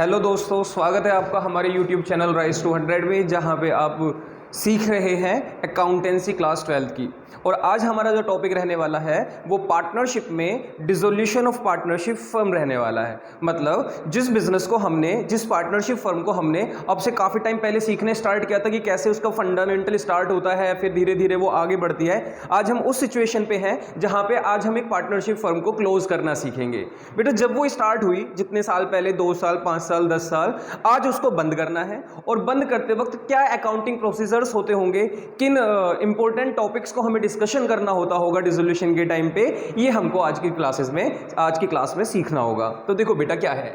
Hello दोस्तों, स्वागत है आपका हमारे YouTube चैनल राइज टू 100 में, जहां पे आप सीख रहे हैं अकाउंटेंसी क्लास 12 की। और आज हमारा जो टॉपिक रहने वाला है वो पार्टनरशिप में डिसोल्यूशन ऑफ पार्टनरशिप फर्म रहने वाला है। मतलब जिस पार्टनरशिप फर्म को हमने अब से काफ़ी टाइम पहले सीखने स्टार्ट किया था कि कैसे उसका फंडामेंटल स्टार्ट होता है, फिर धीरे धीरे वो आगे बढ़ती है। आज हम उस सिचुएशन पे हैं जहाँ पे आज हम एक पार्टनरशिप फर्म को क्लोज करना सीखेंगे। बेटा जब वो स्टार्ट हुई, जितने साल पहले, 2 साल, 5 साल, 10 साल, आज उसको बंद करना है। और बंद करते वक्त क्या अकाउंटिंग प्रोसीजर्स होते होंगे, किन इंपॉर्टेंट टॉपिक्स को हमें डिस्कशन करना होता होगा डिसोल्यूशन के टाइम पे, ये हमको आज की क्लास में सीखना होगा। तो देखो बेटा क्या है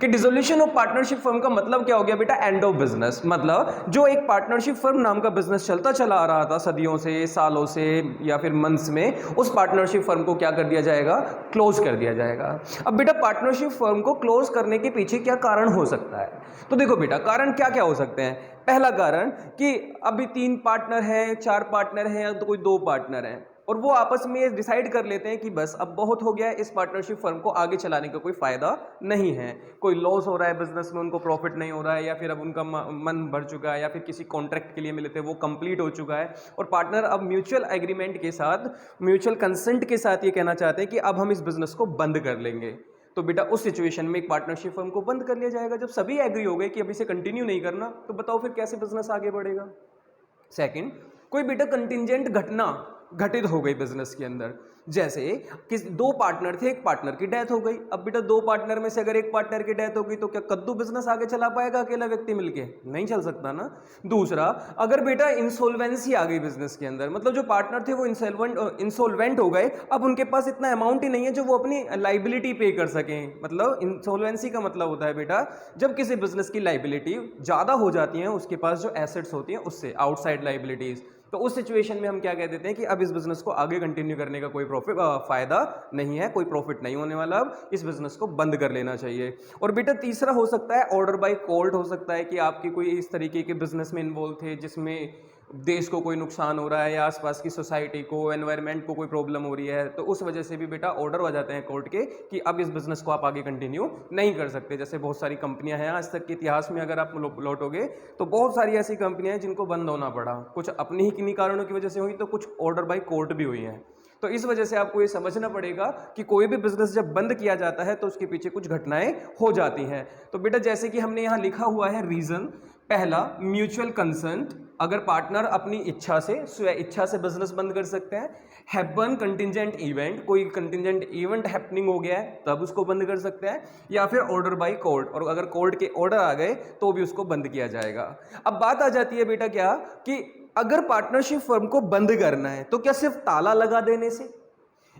कि डिसोल्यूशन ऑफ पार्टनरशिप फर्म का मतलब क्या हो गया बेटा, एंड ऑफ बिजनेस। मतलब जो एक पार्टनरशिप फर्म नाम का बिजनेस चलता चला आ रहा था सदियों से, सालों से या फिर मंथ्स में, उस पार्टनरशिप फर्म को क्या कर दिया जाएगा, क्लोज कर दिया जाएगा। अब बेटा पार्टनरशिप फर्म को क्लोज करने के पीछे क्या कारण हो सकता है? तो देखो बेटा कारण क्या क्या हो सकते हैं। पहला कारण कि अभी 3 पार्टनर हैं, 4 पार्टनर हैं, या तो कोई 2 पार्टनर हैं और वो आपस में डिसाइड कर लेते हैं कि बस अब बहुत हो गया है, इस पार्टनरशिप फर्म को आगे चलाने का कोई फायदा नहीं है, कोई लॉस हो रहा है बिजनेस में, उनको प्रॉफिट नहीं हो रहा है, या फिर अब उनका मन भर चुका है, या फिर किसी कॉन्ट्रैक्ट के लिए मिले थे वो कंप्लीट हो चुका है, और पार्टनर अब म्यूचुअल एग्रीमेंट के साथ, म्यूचुअल कंसेंट के साथ ये कहना चाहते हैं कि अब हम इस बिजनेस को बंद कर लेंगे। तो बेटा उस सिचुएशन में एक पार्टनरशिप फर्म को बंद कर लिया जाएगा। जब सभी एग्री हो गए कि अब इसे कंटिन्यू नहीं करना, तो बताओ फिर कैसे बिजनेस आगे बढ़ेगा। सेकंड, कोई बेटा कंटिंजेंट घटना घटित हो गई बिजनेस के अंदर, जैसे कि 2 पार्टनर थे, एक पार्टनर की डेथ हो गई। अब बेटा 2 पार्टनर में से अगर एक पार्टनर की डेथ हो गई तो क्या कद्दू बिजनेस आगे चला पाएगा अकेला व्यक्ति मिलके? नहीं चल सकता ना। दूसरा, अगर बेटा इंसॉल्वेंसी आ गई बिजनेस के अंदर, मतलब जो पार्टनर थे वो इंसॉल्वेंट हो गए, अब उनके पास इतना अमाउंट ही नहीं है जो वो अपनी लाइबिलिटी पे कर सकें। मतलब इंसॉल्वेंसी का मतलब होता है बेटा जब किसी बिजनेस की लाइबिलिटी ज़्यादा हो जाती है उसके पास जो एसेट्स होती हैं उससे, आउटसाइड लाइबिलिटीज, तो उस सिचुएशन में हम क्या कह देते हैं कि अब इस बिजनेस को आगे कंटिन्यू करने का कोई फायदा नहीं है, कोई प्रॉफिट नहीं होने वाला, अब इस बिजनेस को बंद कर लेना चाहिए। और बेटा तीसरा हो सकता है ऑर्डर बाय कोर्ट। हो सकता है कि आपकी कोई इस तरीके के बिजनेस में इन्वॉल्व थे जिसमें देश को कोई नुकसान हो रहा है या आसपास की सोसाइटी को, एनवायरनमेंट को कोई प्रॉब्लम हो रही है, तो उस वजह से भी बेटा ऑर्डर हो जाते हैं कोर्ट के कि अब इस बिजनेस को आप आगे कंटिन्यू नहीं कर सकते। जैसे बहुत सारी कंपनियां हैं, आज तक के इतिहास में अगर आप लौटोगे तो बहुत सारी ऐसी कंपनियां हैं जिनको बंद होना पड़ा, कुछ अपनी ही किन्हीं कारणों की वजह से हुई, तो कुछ ऑर्डर बाय कोर्ट भी हुई हैं। तो इस वजह से आपको ये समझना पड़ेगा कि कोई भी बिजनेस जब बंद किया जाता है तो उसके पीछे कुछ घटनाएं हो जाती हैं। तो बेटा जैसे कि हमने यहाँ लिखा हुआ है रीजन, पहला म्यूचुअल कंसेंट, अगर पार्टनर अपनी इच्छा से, स्व इच्छा से बिजनेस बंद कर सकते हैं। हैपन कंटिंजेंट इवेंट, कोई कंटिंजेंट इवेंट हैपनिंग हो गया है तब उसको बंद कर सकते हैं। या फिर ऑर्डर बाय कोर्ट, और अगर कोर्ट के ऑर्डर आ गए तो भी उसको बंद किया जाएगा। अब बात आ जाती है बेटा क्या कि अगर पार्टनरशिप फर्म को बंद करना है तो क्या सिर्फ ताला लगा देने से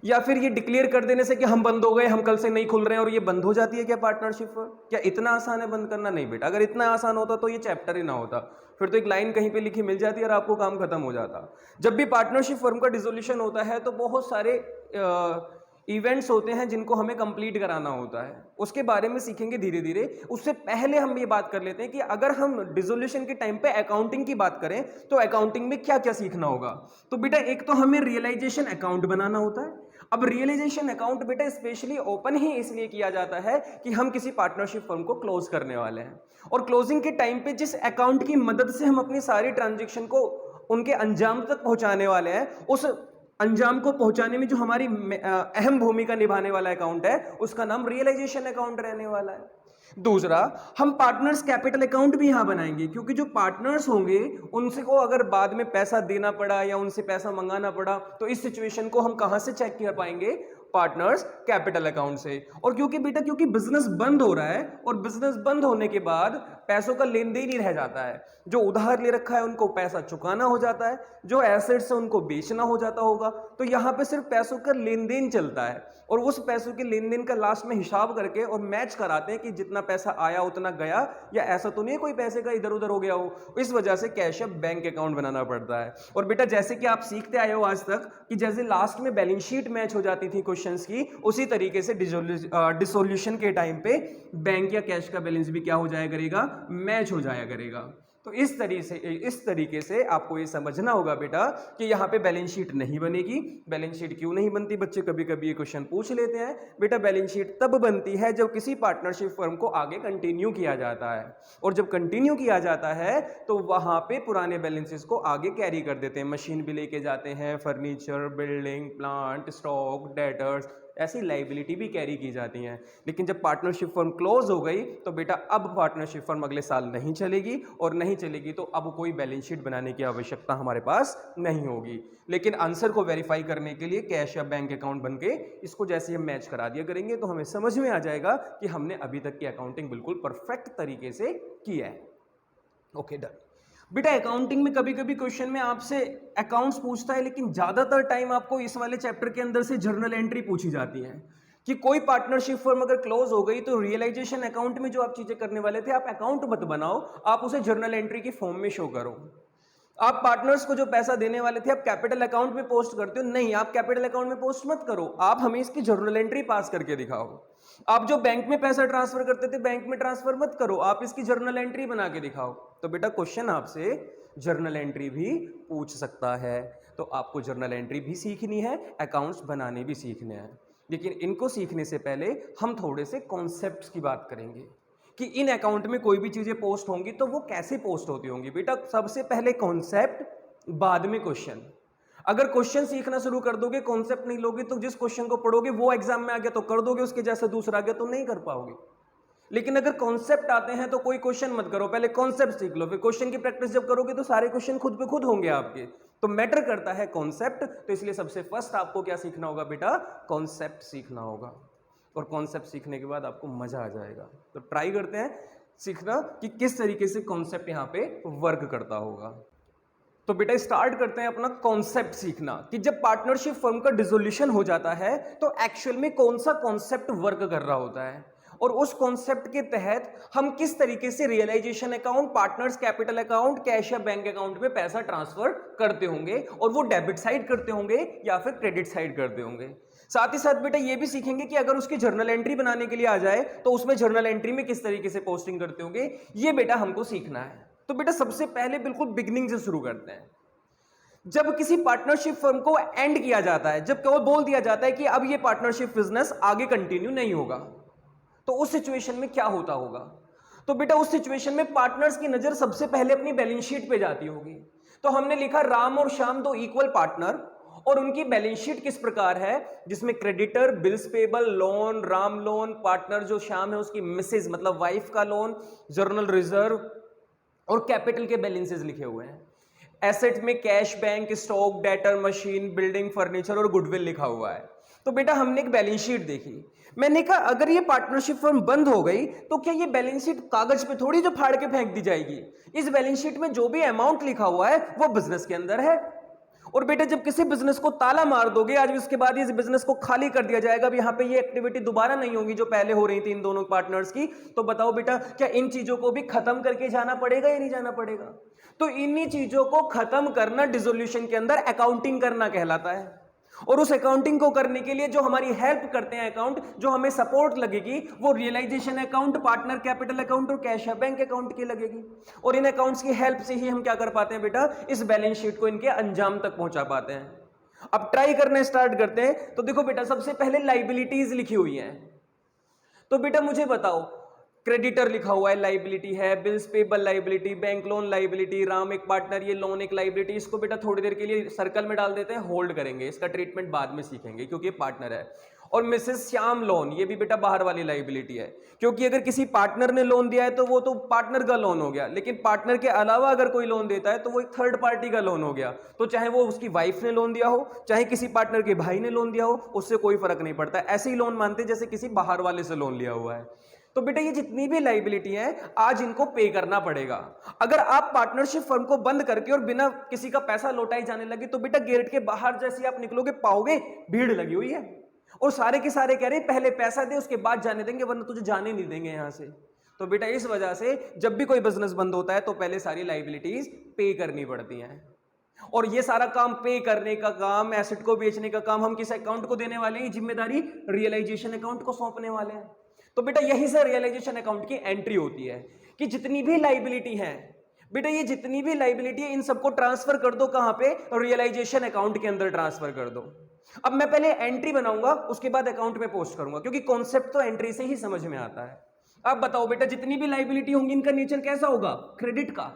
या फिर ये डिक्लेयर कर देने से कि हम बंद हो गए, हम कल से नहीं खुल रहे हैं, और ये बंद हो जाती है क्या पार्टनरशिप फर्म? क्या इतना आसान है बंद करना? नहीं बेटा, अगर इतना आसान होता तो ये चैप्टर ही ना होता, फिर तो एक लाइन कहीं पे लिखी मिल जाती और आपको काम खत्म हो जाता। जब भी पार्टनरशिप फर्म का डिसोल्यूशन होता है तो बहुत सारे इवेंट्स होते हैं जिनको हमें कंप्लीट कराना होता है, उसके बारे में सीखेंगे धीरे धीरे। उससे पहले हम ये बात कर लेते हैं कि अगर हम डिसोल्यूशन के टाइम पे अकाउंटिंग की बात करें तो अकाउंटिंग में क्या क्या सीखना होगा। तो बेटा एक तो हमें रियलाइजेशन अकाउंट बनाना होता है। अब रियलाइजेशन अकाउंट बेटा स्पेशली ओपन ही इसलिए किया जाता है कि हम किसी पार्टनरशिप फर्म को क्लोज करने वाले हैं, और क्लोजिंग के टाइम पे जिस अकाउंट की मदद से हम अपनी सारी ट्रांजेक्शन को उनके अंजाम तक पहुंचाने वाले हैं, उस अंजाम को पहुंचाने में जो हमारी अहम भूमिका निभाने वाला अकाउंट है उसका नाम रियलाइजेशन अकाउंट रहने वाला है। दूसरा, हम पार्टनर्स कैपिटल अकाउंट भी यहां बनाएंगे, क्योंकि जो पार्टनर्स होंगे उनसे को अगर बाद में पैसा देना पड़ा या उनसे पैसा मंगाना पड़ा तो इस सिचुएशन को हम कहां से चेक कर पाएंगे? पार्टनर्स कैपिटल अकाउंट से। और क्योंकि बिजनेस बंद हो रहा है और बिजनेस बंद होने के बाद पैसों का लेन देन ही रह जाता है, जो उधार ले रखा है उनको पैसा चुकाना हो जाता है, जो एसेट्स है उनको बेचना हो जाता होगा, तो यहां पे सिर्फ पैसों का लेन देन चलता है, और उस पैसों के लेन देन का लास्ट में हिसाब करके और मैच कराते हैं कि जितना पैसा आया उतना गया, या ऐसा तो नहीं है कोई पैसे का इधर उधर हो गया हो। इस वजह से कैश बैंक अकाउंट बनाना पड़ता है। और बेटा जैसे कि आप सीखते आए हो आज तक कि जैसे लास्ट में बैलेंस शीट मैच हो जाती थी क्वेश्चंस की, उसी तरीके से डिसोल्यूशन के टाइम पे बैंक या कैश का बैलेंस भी क्या हो जाया करेगा? मैच हो जाया करेगा। तो इस तरीके से आपको ये समझना होगा बेटा कि यहाँ पे बैलेंस शीट नहीं बनेगी। बैलेंस शीट क्यों नहीं बनती? बच्चे कभी कभी ये क्वेश्चन पूछ लेते हैं। बेटा बैलेंस शीट तब बनती है जब किसी पार्टनरशिप फर्म को आगे कंटिन्यू किया जाता है, और जब कंटिन्यू किया जाता है तो वहाँ पे पुराने बैलेंसेस को आगे कैरी कर देते हैं। मशीन भी लेके जाते हैं, furniture, building, plant, stock, debtors, ऐसी लाइबिलिटी भी कैरी की जाती हैं। लेकिन जब पार्टनरशिप फर्म क्लोज हो गई तो बेटा अब पार्टनरशिप फर्म अगले साल नहीं चलेगी, और नहीं चलेगी तो अब कोई बैलेंस शीट बनाने की आवश्यकता हमारे पास नहीं होगी। लेकिन आंसर को वेरीफाई करने के लिए कैश या बैंक अकाउंट बन के इसको जैसे हम मैच करा दिया करेंगे तो हमें समझ में आ जाएगा कि हमने अभी तक की अकाउंटिंग बिल्कुल परफेक्ट तरीके से की है। Okay, done. बेटा अकाउंटिंग में कभी कभी क्वेश्चन में आपसे अकाउंट्स पूछता है, लेकिन ज्यादातर टाइम आपको इस वाले चैप्टर के अंदर से जर्नल एंट्री पूछी जाती है कि कोई पार्टनरशिप फर्म अगर क्लोज हो गई तो रियलाइजेशन अकाउंट में जो आप चीजें करने वाले थे, आप अकाउंट मत बनाओ, आप उसे जर्नल एंट्री की फॉर्म में शो करो। आप पार्टनर्स को जो पैसा देने वाले थे आप कैपिटल अकाउंट में पोस्ट करते हो, नहीं, आप कैपिटल अकाउंट में पोस्ट मत करो, आप हमें इसकी जर्नल एंट्री पास करके दिखाओ। आप जो बैंक में पैसा ट्रांसफर करते थे बैंक में ट्रांसफर मत करो, आप इसकी जर्नल एंट्री बना के दिखाओ। तो बेटा क्वेश्चन आपसे जर्नल एंट्री भी पूछ सकता है, तो आपको जर्नल एंट्री भी सीखनी है, अकाउंट्स बनाने भी सीखने हैं। लेकिन इनको सीखने से पहले हम थोड़े से कॉन्सेप्ट्स की बात करेंगे कि इन अकाउंट में कोई भी चीजें पोस्ट होंगी तो वो कैसे पोस्ट होती होंगी। बेटा सबसे पहले कॉन्सेप्ट, बाद में क्वेश्चन। अगर क्वेश्चन सीखना शुरू कर दोगे, कॉन्सेप्ट नहीं लोगे, तो जिस क्वेश्चन को पढ़ोगे वो एग्जाम में आ गया तो कर दोगे, उसके जैसा दूसरा आ गया तो नहीं कर पाओगे। लेकिन अगर कॉन्सेप्ट आते हैं तो कोई क्वेश्चन मत करो, पहले कॉन्सेप्ट सीख लो, फिर क्वेश्चन की प्रैक्टिस जब करोगे तो सारे क्वेश्चन खुद पे खुद होंगे आपके। तो मैटर करता है कॉन्सेप्ट, तो इसलिए सबसे फर्स्ट आपको क्या सीखना होगा बेटा? कॉन्सेप्ट सीखना होगा, और कॉन्सेप्ट सीखने के बाद आपको मजा आ जाएगा। तो ट्राई करते हैं सीखना कि किस तरीके से कॉन्सेप्ट यहाँ पे वर्क करता होगा। तो बेटा स्टार्ट करते हैं अपना कॉन्सेप्ट सीखना कि जब पार्टनरशिप फर्म का डिसोल्यूशन हो जाता है तो एक्चुअल में कौन सा कॉन्सेप्ट वर्क कर रहा होता है, और उस कॉन्सेप्ट के तहत हम किस तरीके से realisation account, partners capital account, cash या बैंक अकाउंट में पैसा ट्रांसफर करते होंगे, और वो डेबिट साइड करते होंगे या फिर क्रेडिट साइड करते होंगे। साथ ही साथ बेटा ये भी सीखेंगे कि अगर उसकी जर्नल एंट्री बनाने के लिए आ जाए तो उसमें जर्नल एंट्री में किस तरीके से पोस्टिंग करते होंगे, ये बेटा हमको सीखना है। तो बेटा सबसे पहले बिल्कुल बिगिनिंग से शुरू करते हैं। जब किसी पार्टनरशिप फर्म को एंड किया जाता है, जब केवल बोल दिया जाता है कि अब ये पार्टनरशिप बिजनेस आगे कंटिन्यू नहीं होगा, तो उस सिचुएशन में क्या होता होगा? तो बेटा उस सिचुएशन में पार्टनर्स की नजर सबसे पहले अपनी बैलेंस शीट पे जाती होगी। तो हमने लिखा राम और श्याम दो इक्वल पार्टनर, और उनकी बैलेंस शीट किस प्रकार है, जिसमें creditor, bills payable, loan, Ram loan, partner जो श्याम है उसकी मिसेज मतलब वाइफ का लोन, जर्नल रिजर्व और कैपिटल के बैलेंसेस लिखे हुए हैं। एसेट में cash, bank, stock, debtor, machine, building, furniture और गुडविल लिखा हुआ है। तो बेटा हमने एक बैलेंस शीट देखी, मैंने कहा अगर ये पार्टनरशिप फर्म बंद हो गई तो क्या ये बैलेंस शीट कागज पे थोड़ी जो फाड़ के फेंक दी जाएगी? इस बैलेंस शीट में जो भी अमाउंट लिखा हुआ है वो बिजनेस के अंदर है। और बेटा जब किसी बिजनेस को ताला मार दोगे आज, उसके बाद इस बिजनेस को खाली कर दिया जाएगा, अब यहां पे ये एक्टिविटी दोबारा नहीं होगी जो पहले हो रही थी इन दोनों पार्टनर्स की, तो बताओ बेटा क्या इन चीजों को भी खत्म करके जाना पड़ेगा या नहीं जाना पड़ेगा? तो इन्हीं चीजों को खत्म करना डिसोल्यूशन के अंदर अकाउंटिंग करना कहलाता है। और उस अकाउंटिंग को करने के लिए जो हमारी हेल्प करते हैं अकाउंट, जो हमें सपोर्ट लगेगी, वो realisation account, partner capital account और कैश या बैंक अकाउंट की लगेगी। और इन अकाउंट्स की हेल्प से ही हम क्या कर पाते हैं बेटा? इस बैलेंस शीट को इनके अंजाम तक पहुंचा पाते हैं। अब ट्राई करना स्टार्ट करते हैं। तो देखो बेटा सबसे पहले लाइबिलिटीज लिखी हुई हैं। तो बेटा मुझे बताओ, क्रेडिटर लिखा हुआ है, लाइबिलिटी है, bills payable liability, bank loan liability, Ram एक पार्टनर, ये लोन एक लाइबिलिटी। इसको बेटा थोड़ी देर के लिए सर्कल में डाल देते हैं, होल्ड करेंगे, इसका ट्रीटमेंट बाद में सीखेंगे क्योंकि ये पार्टनर है। और मिसेस श्याम लोन, ये भी बेटा बाहर वाली लाइबिलिटी है, क्योंकि अगर किसी पार्टनर ने लोन दिया है तो वो तो पार्टनर का लोन हो गया, लेकिन पार्टनर के अलावा अगर कोई लोन देता है तो वो एक थर्ड पार्टी का लोन हो गया। तो चाहे वो उसकी वाइफ ने लोन दिया हो, चाहे किसी पार्टनर के भाई ने लोन दिया हो, उससे कोई फर्क नहीं पड़ता, ऐसे ही लोन मानते जैसे किसी बाहर वाले से लोन लिया हुआ है। तो बेटा ये जितनी भी लाइबिलिटी है आज इनको पे करना पड़ेगा। अगर आप पार्टनरशिप फर्म को बंद करके और बिना किसी का पैसा लौटाए जाने लगे तो बेटा गेट के बाहर जैसे आप निकलोगे पाओगे भीड़ लगी हुई है, और सारे के सारे कह रहे हैं पहले पैसा दे उसके बाद जाने देंगे, वरना तुझे जाने नहीं देंगे यहां से। तो बेटा इस वजह से जब भी कोई बिजनेस बंद होता है तो पहले सारी लाइबिलिटीज पे करनी पड़ती हैं। और ये सारा काम पे करने का काम, एसेट को बेचने का काम हम किस अकाउंट को देने वाले हैं? जिम्मेदारी रियलाइजेशन अकाउंट को सौंपने वाले हैं। तो बेटा यही से रियलाइजेशन अकाउंट की एंट्री होती है कि जितनी भी लाइबिलिटी है बेटा ये जितनी भी लाइबिलिटी है इन सबको ट्रांसफर कर दो कहां पे, रियलाइजेशन अकाउंट के अंदर ट्रांसफर कर दो। अब मैं पहले एंट्री बनाऊंगा, उसके बाद अकाउंट में पोस्ट करूंगा, क्योंकि कॉन्सेप्ट तो एंट्री से ही समझ में आता है। अब बताओ बेटा जितनी भी लाइबिलिटी होंगी इनका नेचर कैसा होगा, क्रेडिट का।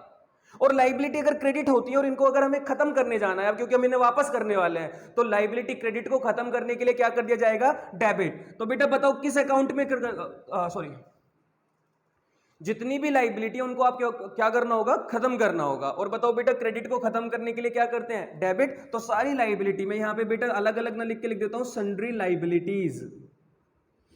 और लाइबिलिटी अगर क्रेडिट होती है और इनको अगर हमें खत्म करने जाना है, क्योंकि हम इन्हें वापस करने वाले हैं, तो लाइबिलिटी क्रेडिट को खत्म करने के लिए क्या कर दिया जाएगा, डेबिट। तो बेटा बताओ किस अकाउंट में सॉरी, जितनी भी लाइबिलिटी उनको आप क्या करना होगा, खत्म करना होगा। और बताओ बेटा क्रेडिट को खत्म करने के लिए क्या करते हैं, डेबिट। तो सारी लाइबिलिटी में यहां पे बेटा अलग अलग ना लिख के लिख देता हूं, सन्ड्री लाइबिलिटीज।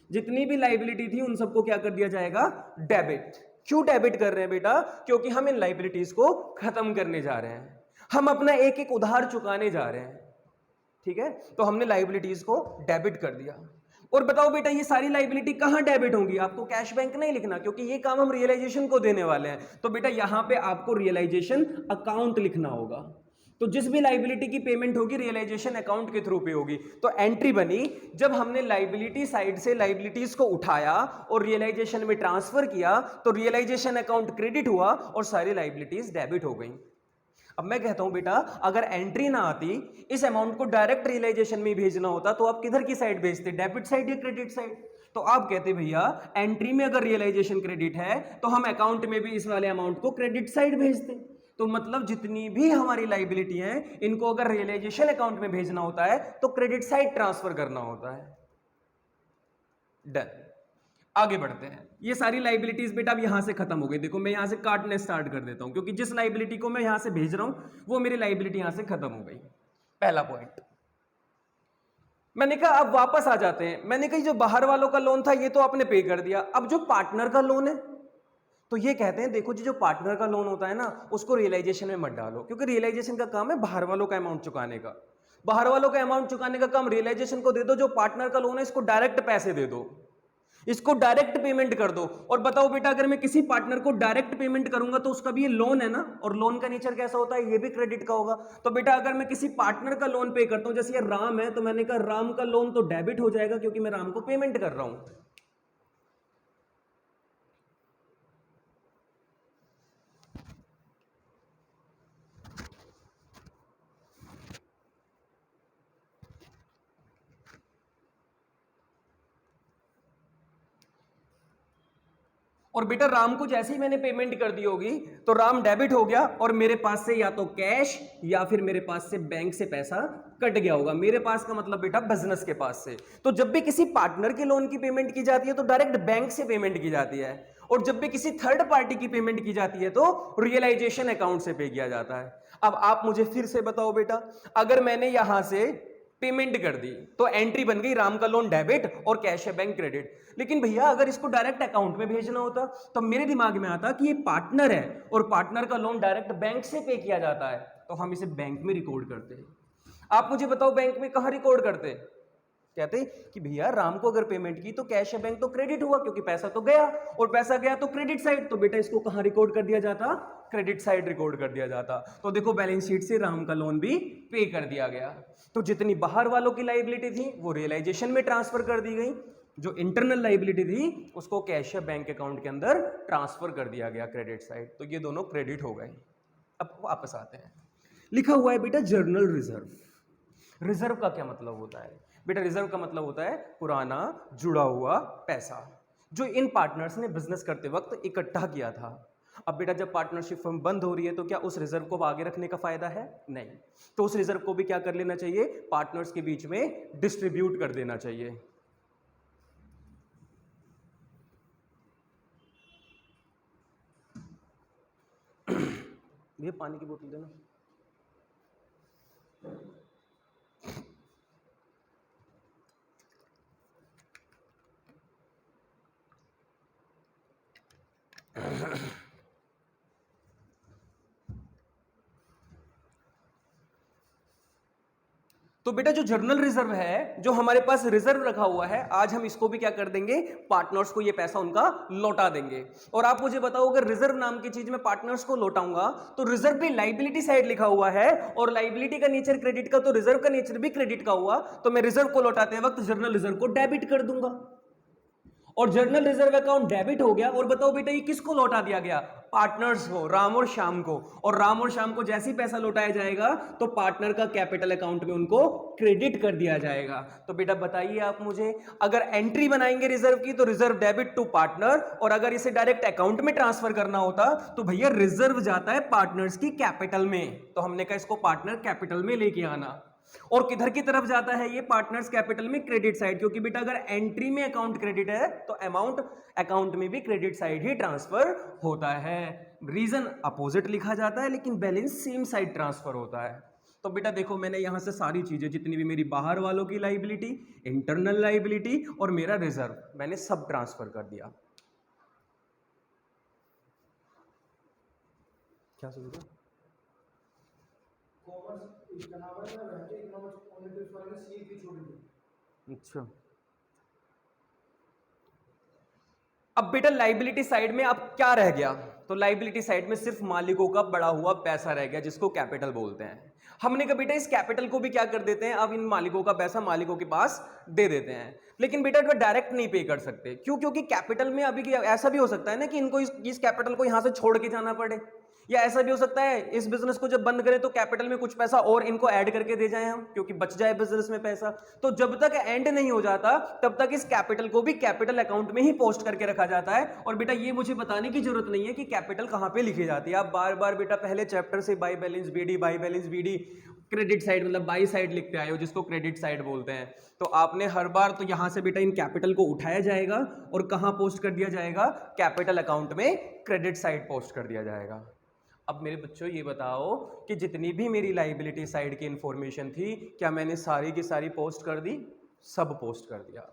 जितनी भी लाइबिलिटी थी उन सबको क्या कर दिया जाएगा, डेबिट। क्यों डेबिट कर रहे हैं बेटा, क्योंकि हम इन लाइबिलिटीज को खत्म करने जा रहे हैं, हम अपना एक एक उधार चुकाने जा रहे हैं। ठीक है, तो हमने लाइबिलिटीज को डेबिट कर दिया। और बताओ बेटा ये सारी लाइबिलिटी कहां डेबिट होंगी, आपको कैश बैंक नहीं लिखना, क्योंकि ये काम हम रियलाइजेशन को देने वाले हैं। तो बेटा यहां पे आपको रियलाइजेशन अकाउंट लिखना होगा। तो जिस भी लाइबिलिटी की पेमेंट होगी रियलाइजेशन अकाउंट के थ्रू पे होगी। तो एंट्री बनी जब हमने लाइबिलिटी साइड से लाइबिलिटीज को उठाया और रियलाइजेशन में ट्रांसफर किया, तो रियलाइजेशन अकाउंट क्रेडिट हुआ और सारी लाइबिलिटीज डेबिट हो गई। अब मैं कहता हूं बेटा अगर एंट्री ना आती, इस अमाउंट को डायरेक्ट रियलाइजेशन में भेजना होता, तो आप किधर की साइड भेजते, डेबिट साइड या क्रेडिट साइड। तो आप कहते भैया एंट्री में अगर रियलाइजेशन क्रेडिट है तो हम अकाउंट में भी इस वाले अमाउंट को क्रेडिट साइड भेजते। तो मतलब जितनी भी हमारी लाइबिलिटी है इनको अगर रियलाइजेशन अकाउंट में भेजना होता है तो क्रेडिट साइड ट्रांसफर करना होता है। डन, आगे बढ़ते हैं। ये सारी लाइबिलिटीज बेटा अब यहां से खत्म हो गई। देखो मैं यहां से काटने स्टार्ट कर देता हूं, क्योंकि जिस लाइबिलिटी को मैं यहां से भेज रहा हूं वो मेरी लाइबिलिटी यहां से खत्म हो गई। पहला पॉइंट मैंने कहा। अब वापस आ जाते हैं। मैंने कहा जो बाहर वालों का लोन था ये तो आपने पे कर दिया, अब जो पार्टनर का लोन है तो ये कहते हैं देखो जी जो पार्टनर का लोन होता है ना उसको रियलाइजेशन में मत डालो, क्योंकि रियलाइजेशन का काम है बाहर वालों का अमाउंट चुकाने का। बाहर वालों का अमाउंट चुकाने का काम रियलाइजेशन को दे दो। जो पार्टनर का लोन है इसको डायरेक्ट पैसे दे दो, इसको डायरेक्ट पेमेंट कर दो। और बताओ बेटा अगर मैं किसी पार्टनर को डायरेक्ट पेमेंट करूंगा तो उसका भी ये लोन है ना, और लोन का नेचर कैसा होता है, ये भी क्रेडिट का होगा। तो बेटा अगर मैं किसी पार्टनर का लोन पे करता हूं, जैसे ये राम है, तो मैंने कहा राम का लोन तो डेबिट हो जाएगा क्योंकि मैं राम को पेमेंट कर रहा हूं। और बेटा राम को जैसे ही मैंने पेमेंट कर दी होगी तो राम डेबिट हो गया और मेरे पास से या तो कैश या फिर मेरे पास से बैंक से पैसा कट गया होगा। मेरे पास का मतलब बेटा बिजनेस के पास से। तो जब भी किसी पार्टनर के लोन की पेमेंट की जाती है तो डायरेक्ट बैंक से पेमेंट की जाती है, और जब भी किसी थर्ड पार्टी की पेमेंट की जाती है तो रियलाइजेशन अकाउंट से पे किया जाता है। अब आप मुझे फिर से बताओ बेटा, अगर मैंने यहां से पेमेंट कर दी तो एंट्री बन गई राम का लोन डेबिट और कैश है बैंक क्रेडिट। लेकिन भैया अगर इसको डायरेक्ट अकाउंट में भेजना होता तो मेरे दिमाग में आता कि ये पार्टनर है और पार्टनर का लोन डायरेक्ट बैंक से पे किया जाता है, तो हम इसे बैंक में रिकॉर्ड करते हैं। आप मुझे बताओ बैंक में कहां रिकॉर्ड करते? कहते कि भैया राम को अगर पेमेंट की तो कैश है बैंक तो क्रेडिट हुआ क्योंकि पैसा तो गया, और पैसा गया तो क्रेडिट साइड। तो बेटा इसको कहां रिकॉर्ड कर दिया जाता? क्रेडिट साइड रिकॉर्ड कर दिया जाता। तो देखो बैलेंस शीट से राम का लोन भी पे कर दिया गया। तो जितनी बाहर वालों की लाइबिलिटी थी वो रियलाइजेशन में ट्रांसफर कर दी गई, जो इंटरनल लाइबिलिटी थी उसको कैश या बैंक अकाउंट के अंदर ट्रांसफर कर दिया गया क्रेडिट साइड। तो ये दोनों क्रेडिट हो गए। अब वापस आते हैं। लिखा हुआ है बेटा जर्नल रिजर्व। रिजर्व का क्या मतलब होता है बेटा? रिजर्व का मतलब होता है पुराना जुड़ा हुआ पैसा जो इन पार्टनर्स ने बिजनेस करते वक्त इकट्ठा किया था। अब बेटा जब पार्टनरशिप फर्म बंद हो रही है तो क्या उस रिजर्व को आगे रखने का फायदा है? नहीं। तो उस रिजर्व को भी क्या कर लेना चाहिए? पार्टनर्स के बीच में डिस्ट्रीब्यूट कर देना चाहिए। ये पानी की बोतल देना। तो बेटा जो जर्नल रिजर्व है, जो हमारे पास रिजर्व रखा हुआ है, आज हम इसको भी क्या कर देंगे? पार्टनर्स को ये पैसा उनका लौटा देंगे। और आप मुझे बताओ अगर रिजर्व नाम की चीज में पार्टनर्स को लौटाऊंगा तो रिजर्व भी लाइबिलिटी साइड लिखा हुआ है, और लाइबिलिटी का नेचर क्रेडिट का तो रिजर्व का नेचर भी क्रेडिट का हुआ, तो मैं रिजर्व को लौटाते वक्त जर्नल रिजर्व को डेबिट कर दूंगा। और जर्नल रिजर्व अकाउंट डेबिट हो गया। और बताओ बेटा ये किसको लौटा दिया गया? पार्टनर्स को, राम और श्याम को। और राम और श्याम को जैसे ही पैसा लौटाया जाएगा तो पार्टनर का कैपिटल अकाउंट में उनको क्रेडिट कर दिया जाएगा। तो बेटा बताइए आप मुझे, अगर एंट्री बनाएंगे रिजर्व की तो रिजर्व डेबिट टू पार्टनर, और अगर इसे डायरेक्ट अकाउंट में ट्रांसफर करना होता तो भैया रिजर्व जाता है पार्टनर्स की कैपिटल में। तो हमने कहा इसको पार्टनर कैपिटल में लेके आना। और किधर की तरफ जाता है ये? पार्टनर्स कैपिटल में, क्रेडिट साइड। क्योंकि बेटा अगर एंट्री में अकाउंट क्रेडिट है तो अमाउंट अकाउंट में भी क्रेडिट साइड ही ट्रांसफर होता है। रीजन अपोजिट लिखा जाता है लेकिन बैलेंस सेम साइड ट्रांसफर होता है। तो बेटा देखो मैंने यहां से सारी चीजें जितनी भी मेरी बाहर वालों की लाइबिलिटी, इंटरनल लाइबिलिटी और मेरा रिजर्व मैंने सब ट्रांसफर कर दिया। क्या समझा? अच्छा, अब बेटा लाइबिलिटी साइड में अब क्या रह गया? तो लाइबिलिटी साइड में सिर्फ मालिकों का बढ़ा हुआ पैसा रह गया जिसको कैपिटल बोलते हैं। हमने कहा बेटा इस कैपिटल को भी क्या कर देते हैं, अब इन मालिकों का पैसा मालिकों के पास दे देते हैं। लेकिन बेटा डायरेक्ट नहीं पे कर सकते। क्यों? क्योंकि कैपिटल में अभी ऐसा भी हो सकता है ना कि इनको इस कैपिटल को यहां से छोड़ के जाना पड़े, या ऐसा भी हो सकता है इस बिजनेस को जब बंद करें तो कैपिटल में कुछ पैसा और इनको ऐड करके दे जाएं हम, क्योंकि बच जाए बिजनेस में पैसा। तो जब तक एंड नहीं हो जाता तब तक इस कैपिटल को भी कैपिटल अकाउंट में ही पोस्ट करके रखा जाता है। और बेटा ये मुझे बताने की जरूरत नहीं है कि कैपिटल कहां पे लिखी जाती है। आप बार बार बेटा पहले चैप्टर से by balance BD, by balance BD, credit side मतलब बाई साइड लिखते आए हो जिसको क्रेडिट साइड बोलते हैं। तो आपने हर बार तो यहां से बेटा इन कैपिटल को उठाया जाएगा और कहां पोस्ट कर दिया जाएगा? कैपिटल अकाउंट में क्रेडिट साइड पोस्ट कर दिया जाएगा। अब मेरे बच्चों ये बताओ कि जितनी भी मेरी लाइबिलिटी साइड की इंफॉर्मेशन थी क्या मैंने सारी की सारी पोस्ट कर दी? सब पोस्ट कर दिया।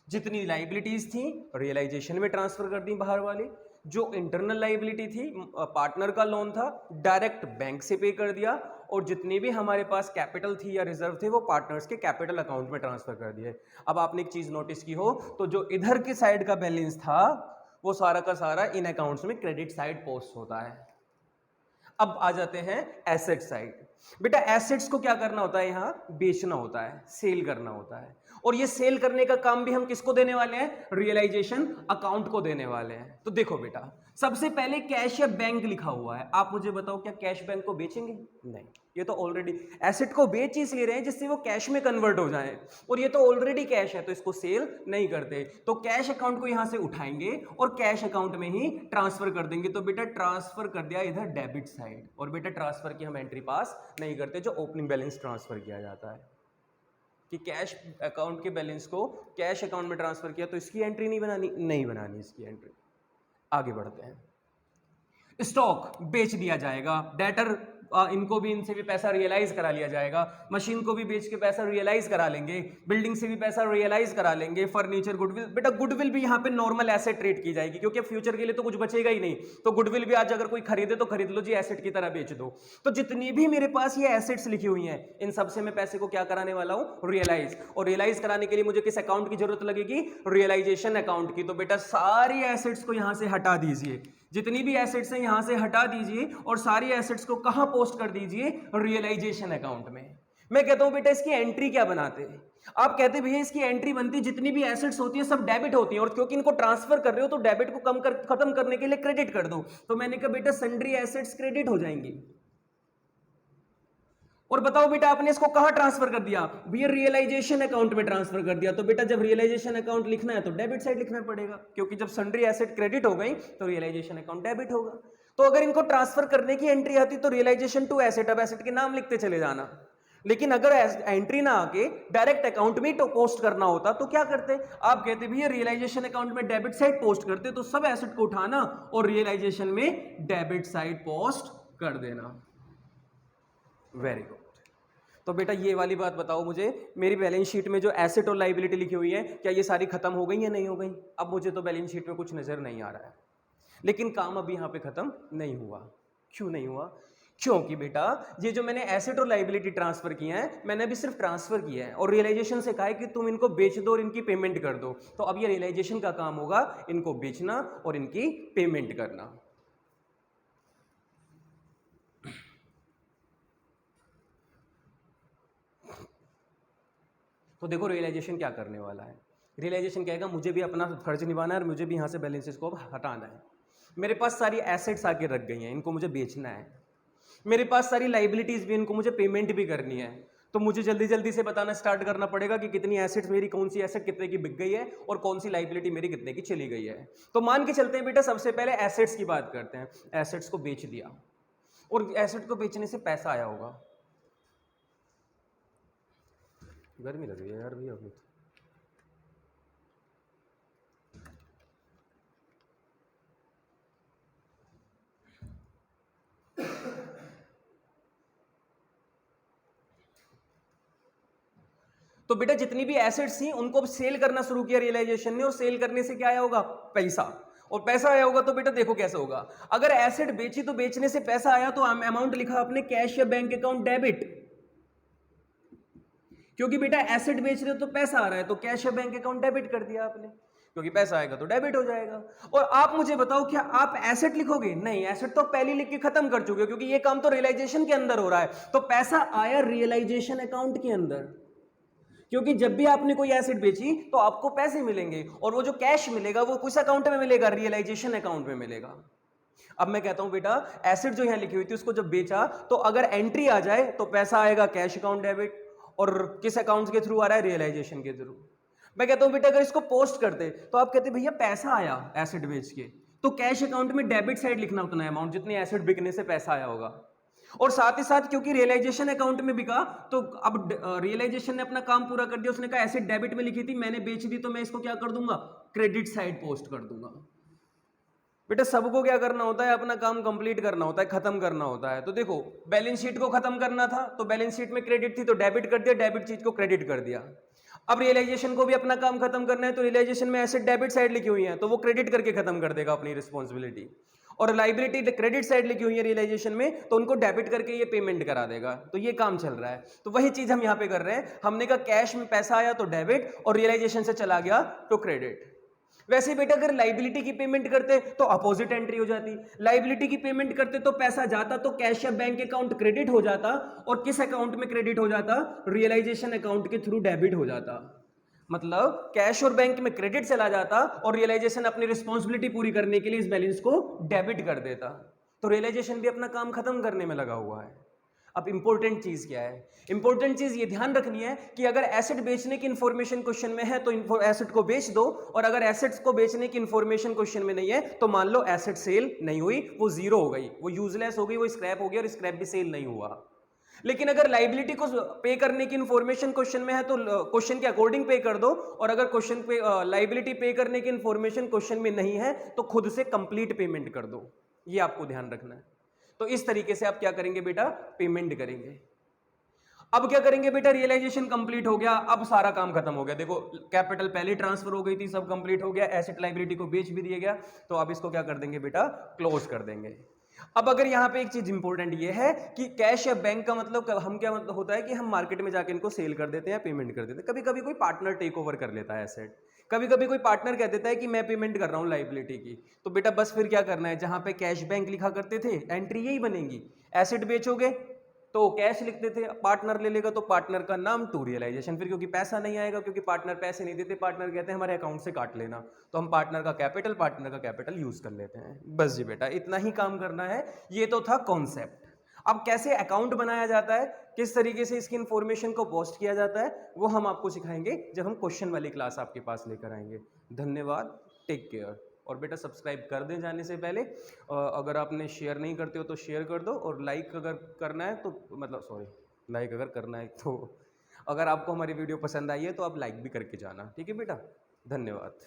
जितनी लाइबिलिटीज थी रियलाइजेशन में ट्रांसफर कर दी बाहर वाली। जो इंटरनल लाइबिलिटी थी पार्टनर का लोन था डायरेक्ट बैंक से पे कर दिया। और जितनी भी हमारे पास कैपिटल थी या रिजर्व थे वो पार्टनर्स के कैपिटल अकाउंट में ट्रांसफर कर दिए। अब आपने एक चीज नोटिस की हो तो जो इधर की साइड का बैलेंस था वो सारा का सारा इन अकाउंट्स में क्रेडिट साइड पोस्ट होता है। अब आ जाते हैं एसेट साइड। बेटा एसेट्स को क्या करना होता है? यहां बेचना होता है, सेल करना होता है। और ये सेल करने का काम भी हम किसको देने वाले हैं? रियलाइजेशन अकाउंट को देने वाले हैं। तो देखो बेटा सबसे पहले कैश या बैंक लिखा हुआ है। आप मुझे बताओ क्या कैश बैंक को बेचेंगे? नहीं, ये तो ऑलरेडी एसेट को बेच ही इसलिए रहे हैं जिससे वो कैश में कन्वर्ट हो जाए, और ये तो ऑलरेडी कैश है तो इसको सेल नहीं करते। तो कैश अकाउंट को यहां से उठाएंगे और कैश अकाउंट में ही ट्रांसफर कर देंगे। तो बेटा ट्रांसफर कर दिया इधर डेबिट साइड। और बेटा ट्रांसफर की हम एंट्री पास नहीं करते, जो ओपनिंग बैलेंस ट्रांसफर किया जाता है कि कैश अकाउंट के बैलेंस को कैश अकाउंट में ट्रांसफर किया तो इसकी एंट्री नहीं बनानी इसकी एंट्री। आगे बढ़ते हैं। स्टॉक बेच दिया जाएगा, डेटर इनको भी इनसे भी पैसा रियलाइज करा लिया जाएगा, मशीन को भी बेच के पैसा रियलाइज करा लेंगे, बिल्डिंग से भी पैसा रियलाइज करा लेंगे, फर्नीचर, गुडविल। बेटा गुडविल भी यहाँ पे नॉर्मल एसेट ट्रीट की जाएगी क्योंकि फ्यूचर के लिए तो कुछ बचेगा ही नहीं। तो गुडविल भी आज अगर कोई खरीदे तो खरीद लो जी, एसेट की तरह बेच दो। तो जितनी भी मेरे पास ये एसेट्स लिखी हुई हैं इन सबसे मैं पैसे को क्या कराने वाला हूं? रियलाइज। और रियलाइज कराने के लिए मुझे किस अकाउंट की जरूरत लगेगी? रियलाइजेशन अकाउंट की। तो बेटा सारी एसेट्स को यहां से हटा दीजिए, जितनी भी एसेट्स हैं यहां से हटा दीजिए और सारी एसेट्स को कहां पोस्ट कर दीजिए? रियलाइजेशन अकाउंट में। मैं कहता हूं बेटा इसकी एंट्री क्या बनाते हैं? आप कहते हैं भैया इसकी एंट्री बनती है जितनी भी एसेट्स होती है सब डेबिट होती हैं, और क्योंकि इनको ट्रांसफर कर रहे हो तो डेबिट को खत्म करने के लिए क्रेडिट कर दो। तो मैंने कहा बेटा सन्ड्री एसेट्स क्रेडिट हो जाएंगी। और बताओ बेटा आपने इसको कहां ट्रांसफर कर दिया? भैया रियलाइजेशन अकाउंट में ट्रांसफर कर दिया। तो बेटा जब रियलाइजेशन अकाउंट लिखना है तो डेबिट साइड लिखना पड़ेगा, क्योंकि जब सन्ड्री एसेट क्रेडिट हो गई तो रियलाइजेशन अकाउंट डेबिट होगा। तो अगर इनको ट्रांसफर करने की एंट्री आती तो रियलाइजेशन टू एसेट, अब एसेट के नाम लिखते चले जाना। लेकिन अगर एंट्री ना आके डायरेक्ट अकाउंट में तो पोस्ट करना होता तो क्या करते? आप कहते भैया रियलाइजेशन अकाउंट में डेबिट साइड पोस्ट करते, तो सब एसेट को उठाना और रियलाइजेशन में डेबिट साइड पोस्ट कर देना। Very good. तो बेटा ये वाली बात बताओ मुझे, मेरी बैलेंस शीट में जो एसेट और लाइबिलिटी लिखी हुई है क्या ये सारी खत्म हो गई या नहीं हो गई? अब मुझे तो बैलेंस शीट में कुछ नजर नहीं आ रहा है, लेकिन काम अभी यहां पे खत्म नहीं हुआ। क्यों नहीं हुआ? क्योंकि बेटा ये जो मैंने एसेट और लाइबिलिटी ट्रांसफर किया है मैंने अभी सिर्फ ट्रांसफर किया है, और रियलाइजेशन से कहा है कि तुम इनको बेच दो और इनकी पेमेंट कर दो। तो अब ये रियलाइजेशन का काम होगा इनको बेचना और इनकी पेमेंट करना। तो देखो रियलाइजेशन क्या करने वाला है। रियलाइजेशन कहेगा मुझे भी अपना फर्ज निभाना है और मुझे भी यहाँ से बैलेंसेस को हटाना है। मेरे पास सारी एसेट्स आके रख गई हैं, इनको मुझे बेचना है। मेरे पास सारी लाइबिलिटीज़ भी, इनको मुझे पेमेंट भी करनी है। तो मुझे जल्दी जल्दी से बताना स्टार्ट करना पड़ेगा कि कितनी एसेट्स मेरी, कौन सी एसेट कितने की बिक गई है और कौन सी लाइबिलिटी मेरी कितने की चली गई है। तो मान के चलते हैं बेटा, सबसे पहले एसेट्स की बात करते हैं। एसेट्स को बेच दिया और एसेट को बेचने से पैसा आया होगा। गर्मी लग रही है यार भैया अभी। तो बेटा जितनी भी एसेट्स थी उनको सेल करना शुरू किया रियलाइजेशन ने, और सेल करने से क्या आया होगा? पैसा। और पैसा आया होगा तो बेटा देखो कैसे होगा। अगर एसेट बेची तो बेचने से पैसा आया, तो अमाउंट लिखा आपने कैश या बैंक अकाउंट डेबिट, क्योंकि बेटा एसेट बेच रहे हो तो पैसा आ रहा है, तो कैश या बैंक अकाउंट डेबिट कर दिया आपने, क्योंकि पैसा आएगा तो डेबिट हो जाएगा। और आप मुझे बताओ क्या आप एसेट लिखोगे? नहीं, एसेट तो पहले लिख के खत्म कर चुके हो, क्योंकि ये काम तो रियलाइजेशन के अंदर हो रहा है। तो पैसा आया रियलाइजेशन अकाउंट के अंदर, क्योंकि जब भी आपने कोई एसेट बेची तो आपको पैसे मिलेंगे, और वो जो कैश मिलेगा वो किस अकाउंट में मिलेगा? रियलाइजेशन अकाउंट में मिलेगा। अब मैं कहता हूं बेटा, एसेट जो यहां लिखी हुई थी उसको जब बेचा तो अगर एंट्री आ जाए तो पैसा आएगा कैश अकाउंट डेबिट, और किस अकाउंट के थ्रू आ रहा है? रियलाइजेशन के थ्रू। मैं कहता हूं बेटा अगर इसको पोस्ट करते तो आप कहते भैया पैसा आया एसेट बेच के, तो कैश अकाउंट में डेबिट साइड लिखना उतना अमाउंट जितनी एसेट बिकने से पैसा आया होगा। और साथ ही साथ क्योंकि रियलाइजेशन अकाउंट में बिका, तो अब रियलाइजेशन ने अपना काम पूरा कर दिया। उसने कहा एसेट डेबिट में लिखी थी, मैंने बेच दी, तो मैं इसको क्या कर दूंगा? क्रेडिट साइड पोस्ट कर दूंगा। बेटा सबको क्या करना होता है? अपना काम कंप्लीट करना होता है, खत्म करना होता है। तो देखो बैलेंस शीट को खत्म करना था तो बैलेंस शीट में क्रेडिट थी तो डेबिट कर दिया, डेबिट चीज को क्रेडिट कर दिया। अब रियलाइजेशन को भी अपना काम खत्म करना है, तो रियलाइजेशन में एसेट डेबिट साइड लिखी हुई है तो वो क्रेडिट करके खत्म कर देगा अपनी रिस्पॉन्सिबिलिटी, और लाइबिलिटी क्रेडिट साइड लिखी हुई है रियलाइजेशन में तो उनको डेबिट करके ये पेमेंट करा देगा। तो ये काम चल रहा है। तो वही चीज हम यहां पे कर रहे हैं। हमने कहा कैश में पैसा आया तो डेबिट, और रियलाइजेशन से चला गया तो क्रेडिट। वैसे बेटा अगर लाइबिलिटी की पेमेंट करते तो अपोजिट एंट्री हो जाती। लाइबिलिटी की पेमेंट करते तो पैसा जाता तो कैश या बैंक अकाउंट क्रेडिट हो जाता, और किस अकाउंट में क्रेडिट हो जाता? रियलाइजेशन अकाउंट के थ्रू डेबिट हो जाता। मतलब कैश और बैंक में क्रेडिट चला जाता और रियलाइजेशन अपनी रिस्पॉन्सिबिलिटी पूरी करने के लिए इस बैलेंस को डेबिट कर देता। तो रियलाइजेशन भी अपना काम खत्म करने में लगा हुआ है। अब इंपॉर्टेंट चीज क्या है? इंपॉर्टेंट चीज ये ध्यान रखनी है कि अगर एसेट बेचने की इंफॉर्मेशन क्वेश्चन में है तो एसेट को बेच दो, और अगर एसेट्स को बेचने की इंफॉर्मेशन क्वेश्चन में नहीं है तो मान लो एसेट सेल नहीं हुई, वो जीरो हो गई, वो यूजलेस हो गई, वो स्क्रैप हो गया, और स्क्रैप भी सेल नहीं हुआ। लेकिन अगर लाइबिलिटी को पे करने की इंफॉर्मेशन क्वेश्चन में है तो क्वेश्चन के अकॉर्डिंग पे कर दो, और अगर क्वेश्चन पे लाइबिलिटी पे करने की इंफॉर्मेशन क्वेश्चन में नहीं है तो खुद से कंप्लीट पेमेंट कर दो। ये आपको ध्यान रखना है। तो इस तरीके से आप क्या करेंगे बेटा? पेमेंट करेंगे। अब क्या करेंगे बेटा? रियलाइजेशन कंप्लीट हो गया, अब सारा काम खत्म हो गया। देखो कैपिटल पहले ट्रांसफर हो गई थी, सब कंप्लीट हो गया, एसेट लाइबिलिटी को बेच भी दिया गया, तो अब इसको क्या कर देंगे बेटा? क्लोज कर देंगे। अब अगर यहां पे एक चीज इंपॉर्टेंट ये है कि कैश या बैंक का मतलब हम क्या मतलब होता है कि हम मार्केट में जाके इनको सेल कर देते हैं, पेमेंट कर देते हैं। कभी कभी कोई पार्टनर टेक ओवर कर लेता है एसेट, कभी कभी कोई पार्टनर कह देता है कि मैं पेमेंट कर रहा हूं लाइबिलिटी की, तो बेटा बस फिर क्या करना है? जहां पे कैश बैंक लिखा करते थे एंट्री यही बनेगी। एसेट बेचोगे तो कैश लिखते थे, पार्टनर ले लेगा तो पार्टनर का नाम टू रियलाइजेशन, फिर क्योंकि पैसा नहीं आएगा, क्योंकि पार्टनर पैसे नहीं देते, पार्टनर कहते हैं हमारे अकाउंट से काट लेना, तो हम पार्टनर का कैपिटल यूज कर लेते हैं। बस जी बेटा इतना ही काम करना है। ये तो था कॉन्सेप्ट। अब कैसे अकाउंट बनाया जाता है, किस तरीके से इसकी इंफॉर्मेशन को पोस्ट किया जाता है, वो हम आपको सिखाएंगे जब हम क्वेश्चन वाली क्लास आपके पास लेकर आएंगे। धन्यवाद, टेक केयर। और बेटा सब्सक्राइब कर दें जाने से पहले, अगर आपने शेयर नहीं करते हो तो शेयर कर दो, और लाइक अगर करना है तो लाइक अगर करना है तो अगर आपको हमारी वीडियो पसंद आई है तो आप लाइक भी करके जाना। ठीक है बेटा, धन्यवाद।